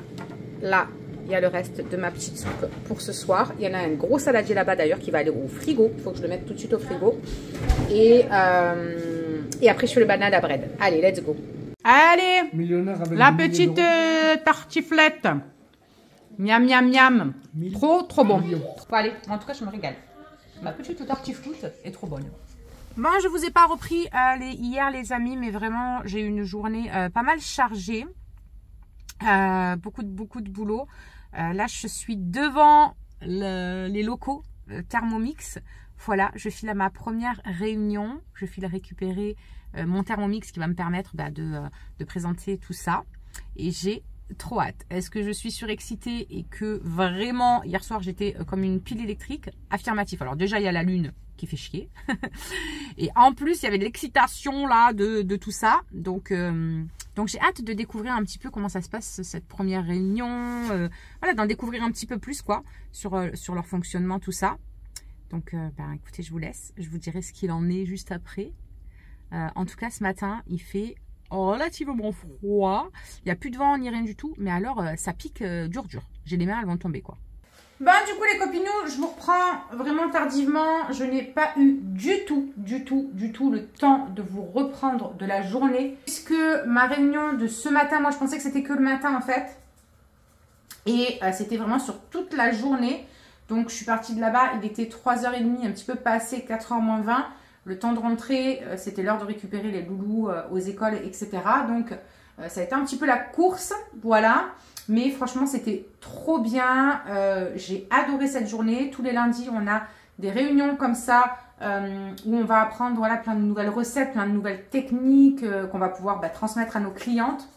Là, il y a le reste de ma petite soupe pour ce soir. Il y en a un gros saladier là-bas d'ailleurs qui va aller au frigo. Il faut que je le mette tout de suite au frigo. Et après, je fais le banana bread. Allez, let's go. Allez, la petite tartiflette. Miam, miam, miam. Trop bon. Bon, allez, en tout cas, je me régale. Ma petite tartiflette est trop bonne. Bon, je vous ai pas repris hier, les amis, mais vraiment, j'ai eu une journée pas mal chargée. Beaucoup de boulot. Là, je suis devant les locaux Thermomix. Voilà, je file à ma première réunion. Je file récupérer mon Thermomix qui va me permettre de présenter tout ça. Et j'ai trop hâte. Est-ce que je suis surexcitée et que vraiment, hier soir, j'étais comme une pile électrique? Affirmatif. Alors déjà, il y a la lune qui fait chier. Et en plus, il y avait de l'excitation là de tout ça. Donc j'ai hâte de découvrir un petit peu comment ça se passe cette première réunion. Voilà, d'en découvrir un petit peu plus quoi sur leur fonctionnement, tout ça. Donc écoutez, je vous laisse. Je vous dirai ce qu'il en est juste après. En tout cas, ce matin, il fait relativement froid. Il n'y a plus de vent ni rien du tout. Mais alors, ça pique dur. J'ai les mains, elles vont tomber quoi. Ben, du coup, les copinous, je vous reprends vraiment tardivement. Je n'ai pas eu du tout le temps de vous reprendre de la journée. Puisque ma réunion de ce matin, moi, je pensais que c'était que le matin, en fait. Et c'était vraiment sur toute la journée. Donc, je suis partie de là-bas. Il était 3h30, un petit peu passé, 4h moins 20. Le temps de rentrer, c'était l'heure de récupérer les loulous aux écoles, etc. Donc, ça a été un petit peu la course, voilà. Mais franchement, c'était trop bien. J'ai adoré cette journée. Tous les lundis, on a des réunions comme ça où on va apprendre voilà, plein de nouvelles recettes, plein de nouvelles techniques qu'on va pouvoir transmettre à nos clientes.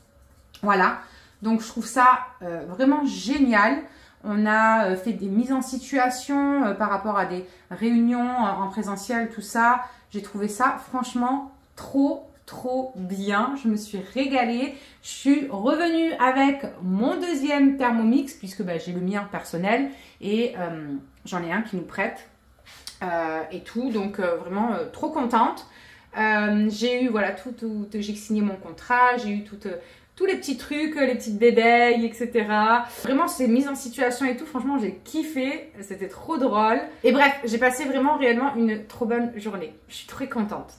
Voilà. Donc, je trouve ça vraiment génial. On a fait des mises en situation par rapport à des réunions en présentiel, tout ça. J'ai trouvé ça franchement trop bien. Je me suis régalée. Je suis revenue avec mon deuxième Thermomix puisque j'ai le mien personnel et j'en ai un qui nous prête et tout. Donc vraiment trop contente. J'ai eu voilà j'ai signé mon contrat, j'ai eu tous les petits trucs, les petites bébelles, etc. Vraiment, ces mises en situation et tout, franchement, j'ai kiffé. C'était trop drôle. Et bref, j'ai passé vraiment, réellement, une trop bonne journée. Je suis très contente.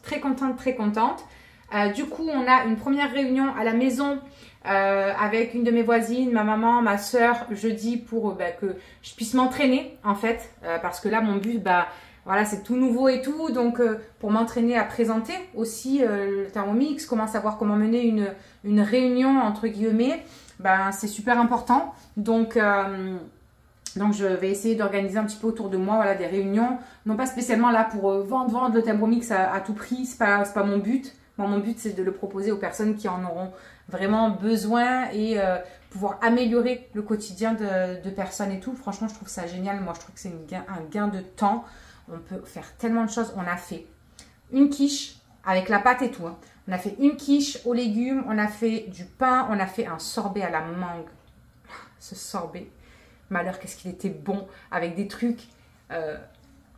Du coup, on a une première réunion à la maison avec une de mes voisines, ma maman, ma soeur, jeudi, pour que je puisse m'entraîner, en fait. Parce que là, mon but, voilà, c'est tout nouveau et tout. Donc, pour m'entraîner à présenter aussi le Thermomix, comment savoir comment mener une réunion, entre guillemets, c'est super important. Donc, je vais essayer d'organiser un petit peu autour de moi voilà, des réunions. Non pas spécialement là pour vendre le Thermomix à tout prix. C'est pas mon but. Moi, mon but, c'est de le proposer aux personnes qui en auront vraiment besoin et pouvoir améliorer le quotidien de personnes et tout. Franchement, je trouve ça génial. Moi, je trouve que c'est un gain de temps. On peut faire tellement de choses. On a fait une quiche avec la pâte et tout. Hein. On a fait une quiche aux légumes. On a fait du pain. On a fait un sorbet à la mangue. Ce sorbet, malheur, qu'est-ce qu'il était bon. Avec des trucs.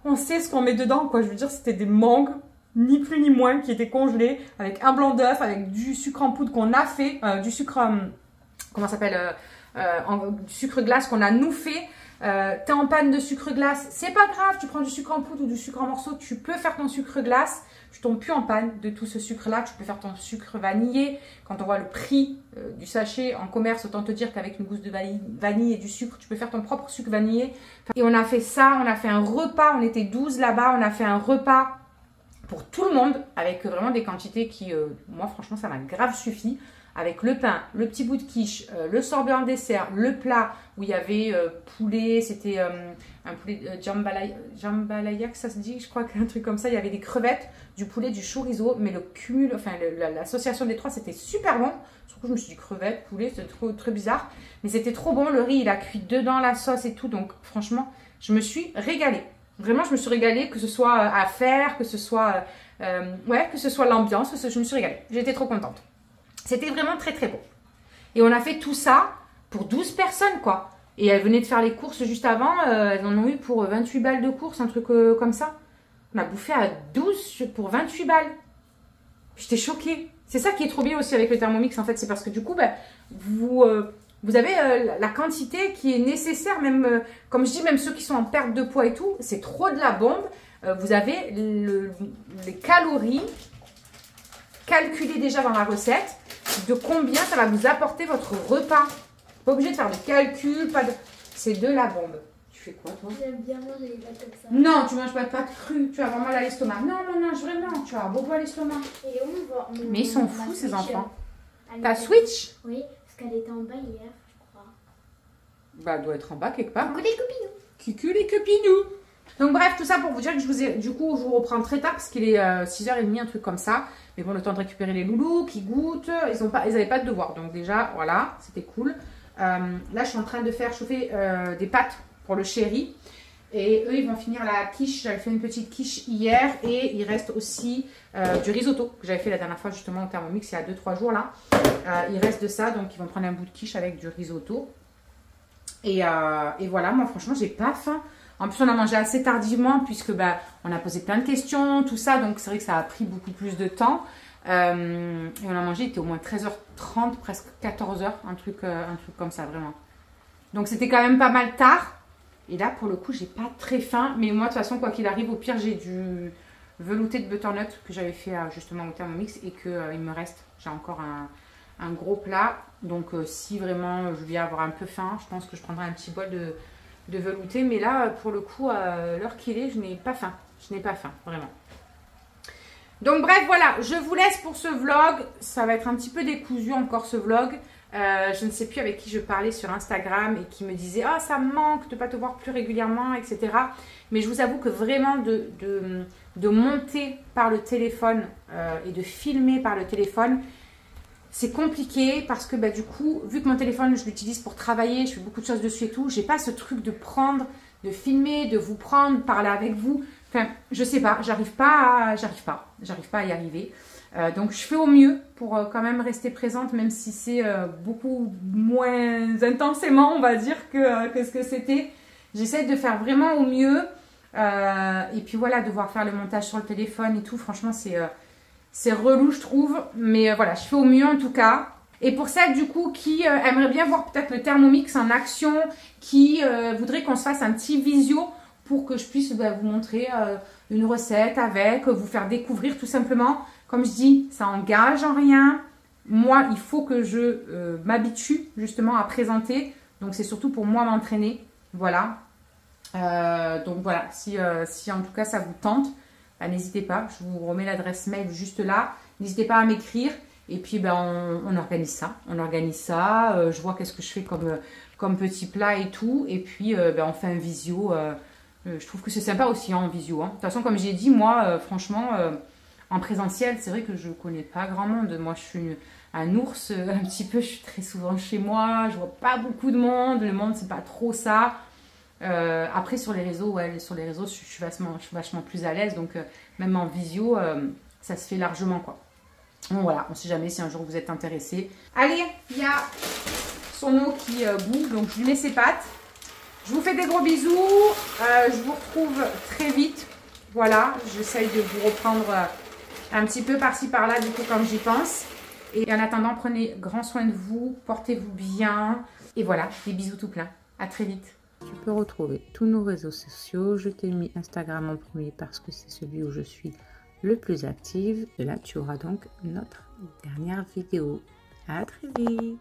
On sait ce qu'on met dedans, quoi. Je veux dire, c'était des mangues, ni plus ni moins, qui étaient congelées. Avec un blanc d'œuf, avec du sucre en poudre qu'on a fait. Du sucre, comment ça s'appelle du sucre glace qu'on a nous fait. T'es en panne de sucre glace, c'est pas grave, tu prends du sucre en poudre ou du sucre en morceaux, tu peux faire ton sucre glace, tu tombes plus en panne de tout ce sucre là, tu peux faire ton sucre vanillé. Quand on voit le prix du sachet en commerce, autant te dire qu'avec une gousse de vanille et du sucre, tu peux faire ton propre sucre vanillé. Et on a fait ça, on a fait un repas, on était 12 là-bas, on a fait un repas pour tout le monde avec vraiment des quantités qui, moi franchement ça m'a grave suffi. Avec le pain, le petit bout de quiche, le sorbet en dessert, le plat où il y avait poulet, c'était un poulet jambalaya, que ça se dit, je crois qu'un truc comme ça. Il y avait des crevettes, du poulet, du chorizo, mais le cumul, enfin l'association des trois, c'était super bon. Surtout, je me suis dit crevettes, poulet, c'était très bizarre. Mais c'était trop bon, le riz, il a cuit dedans la sauce et tout. Donc franchement, je me suis régalée. Vraiment, je me suis régalée, que ce soit à faire, que ce soit l'ambiance, je me suis régalée. J'étais trop contente. C'était vraiment très beau. Et on a fait tout ça pour 12 personnes quoi. Et elles venaient de faire les courses juste avant. Elles en ont eu pour 28 balles de courses, un truc comme ça. On a bouffé à 12 pour 28 balles. J'étais choquée. C'est ça qui est trop bien aussi avec le Thermomix en fait. C'est parce que du coup, vous vous avez la quantité qui est nécessaire, même, comme je dis, même ceux qui sont en perte de poids et tout, c'est trop de la bombe. Vous avez les calories calculées déjà dans la recette de combien ça va vous apporter votre repas. Pas obligé de faire de calcul, pas de... C'est de la bombe. Tu fais quoi, toi? J'aime bien manger les pâtes comme ça. Non, tu manges pas de pâtes crues, tu vas avoir mal à l'estomac. Non, vraiment, tu vas avoir beaucoup à l'estomac. Et Mais ils sont ma fous, ces Switch, enfants. elle Ta était- Switch? Oui, parce qu'elle était en bas hier, je crois. Bah, elle doit être en bas quelque part. Coucou les copines. Cucu les copinous. Donc bref, tout ça pour vous dire que je vous reprends très tard parce qu'il est 6h30, un truc comme ça. Mais bon, le temps de récupérer les loulous qui goûtent, ils n'avaient pas de devoirs. Donc déjà, voilà, c'était cool. Là, je suis en train de faire chauffer des pâtes pour le chéri. Et eux, ils vont finir la quiche. J'avais fait une petite quiche hier. Et il reste aussi du risotto que j'avais fait la dernière fois justement au Thermomix il y a 2-3 jours là. Il reste de ça. Donc ils vont prendre un bout de quiche avec du risotto. Et voilà, moi franchement, j'ai pas faim. En plus, on a mangé assez tardivement puisque bah, on a posé plein de questions, tout ça. Donc c'est vrai que ça a pris beaucoup plus de temps. Et on a mangé, il était au moins 13h30, presque 14h, un truc comme ça, vraiment. Donc c'était quand même pas mal tard. Et là, pour le coup, j'ai pas très faim. Mais moi, de toute façon, quoi qu'il arrive, au pire, j'ai du velouté de butternut que j'avais fait justement au Thermomix et qu'il me reste. J'ai encore un gros plat. Donc si vraiment je viens avoir un peu faim, je pense que je prendrai un petit bol de velouté. Mais là, pour le coup, à l'heure qu'il est, je n'ai pas faim. Je n'ai pas faim, vraiment. Donc bref, voilà, je vous laisse pour ce vlog. Ça va être un petit peu décousu encore ce vlog. Je ne sais plus avec qui je parlais sur Instagram et qui me disait « Ah, ça me manque de ne pas te voir plus régulièrement, etc. » Mais je vous avoue que vraiment de monter par le téléphone et de filmer par le téléphone, c'est compliqué parce que bah, du coup, vu que mon téléphone, je l'utilise pour travailler, je fais beaucoup de choses dessus et tout, j'ai pas ce truc de prendre, de filmer, de vous prendre, parler avec vous. Enfin, je sais pas, j'arrive pas à y arriver. Donc, je fais au mieux pour quand même rester présente, même si c'est beaucoup moins intensément, on va dire, que ce que c'était. J'essaie de faire vraiment au mieux. Et puis voilà, devoir faire le montage sur le téléphone et tout, franchement, c'est relou, je trouve. Mais voilà, je fais au mieux en tout cas. Et pour celles du coup qui aimeraient bien voir peut-être le Thermomix en action, qui voudraient qu'on se fasse un petit visio pour que je puisse vous montrer une recette avec, vous faire découvrir tout simplement. Comme je dis, ça engage en rien. Moi, il faut que je m'habitue justement à présenter. Donc, c'est surtout pour moi m'entraîner. Voilà. Donc, voilà. Si en tout cas ça vous tente, bah, n'hésitez pas. Je vous remets l'adresse mail juste là. N'hésitez pas à m'écrire. Et puis, ben, on organise ça. On organise ça. Je vois qu'est-ce que je fais comme petit plat et tout. Et puis, ben, on fait un visio. Je trouve que c'est sympa aussi en visio. Hein. De toute façon, comme j'ai dit, moi, franchement... En présentiel, c'est vrai que je ne connais pas grand monde. Moi, je suis un ours un petit peu. Je suis très souvent chez moi. Je vois pas beaucoup de monde. Le monde, c'est pas trop ça. Après, sur les réseaux, ouais, je suis vachement plus à l'aise. Donc, même en visio, ça se fait largement, quoi. Donc, voilà, on ne sait jamais si un jour vous êtes intéressé. Allez, il y a son eau qui bout. Donc, je lui mets ses pattes. Je vous fais des gros bisous. Je vous retrouve très vite. Voilà, j'essaye de vous reprendre... un petit peu par-ci par-là du coup comme j'y pense. Et en attendant, prenez grand soin de vous, portez-vous bien. Et voilà, des bisous tout plein. À très vite. Tu peux retrouver tous nos réseaux sociaux. Je t'ai mis Instagram en premier parce que c'est celui où je suis le plus active. Et là, tu auras donc notre dernière vidéo. À très vite.